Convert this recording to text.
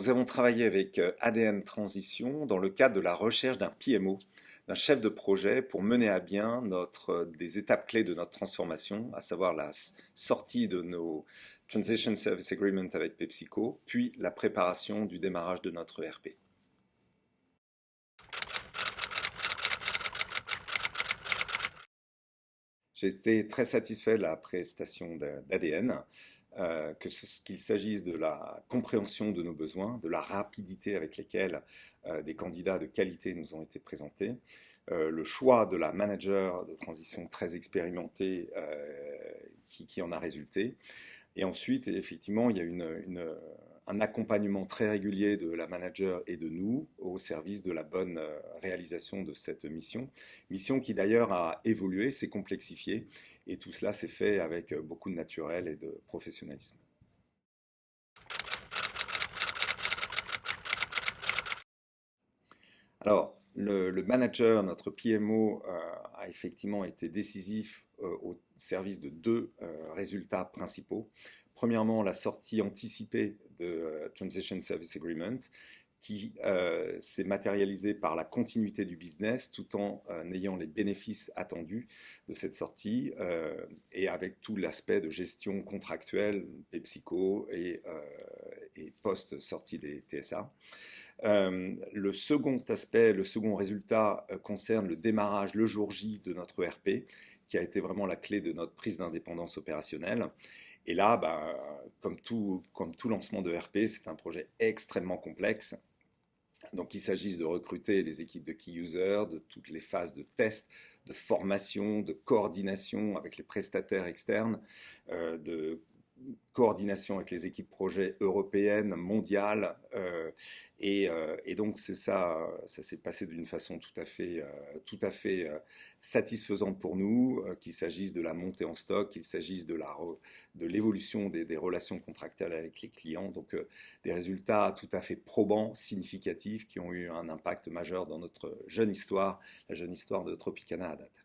nous avons travaillé avec ADN Transition dans le cadre de la recherche d'un PMO, d'un chef de projet pour mener à bien des étapes clés de notre transformation, à savoir la sortie de nos Transition Service Agreement avec PepsiCo, puis la préparation du démarrage de notre ERP. J'ai été très satisfait de la prestation d'ADN, qu'il s'agisse de la compréhension de nos besoins, de la rapidité avec laquelle des candidats de qualité nous ont été présentés, le choix de la manager de transition très expérimentée qui en a résulté. Et ensuite, effectivement, il y a un accompagnement très régulier de la manager et de nous au service de la bonne réalisation de cette mission. Mission qui d'ailleurs a évolué, s'est complexifiée, et tout cela s'est fait avec beaucoup de naturel et de professionnalisme. Alors, le manager, notre PMO, a effectivement été décisif au service de deux résultats principaux. Premièrement, la sortie anticipée de Transition Service Agreement, qui s'est matérialisée par la continuité du business tout en ayant les bénéfices attendus de cette sortie et avec tout l'aspect de gestion contractuelle, PepsiCo et post-sortie des TSA. Le second aspect, le second résultat concerne le démarrage le jour J de notre ERP, qui a été vraiment la clé de notre prise d'indépendance opérationnelle. Et là, comme tout lancement de ERP, c'est un projet extrêmement complexe. Donc, il s'agit de recruter des équipes de key users, de toutes les phases de test, de formation, de coordination avec les prestataires externes, de coordination avec les équipes projets européennes, mondiales, et donc c'est ça s'est passé d'une façon tout à fait satisfaisante pour nous, qu'il s'agisse de la montée en stock, qu'il s'agisse de l'évolution des relations contractuelles avec les clients, donc des résultats tout à fait probants, significatifs, qui ont eu un impact majeur dans notre jeune histoire, la jeune histoire de Tropicana à date.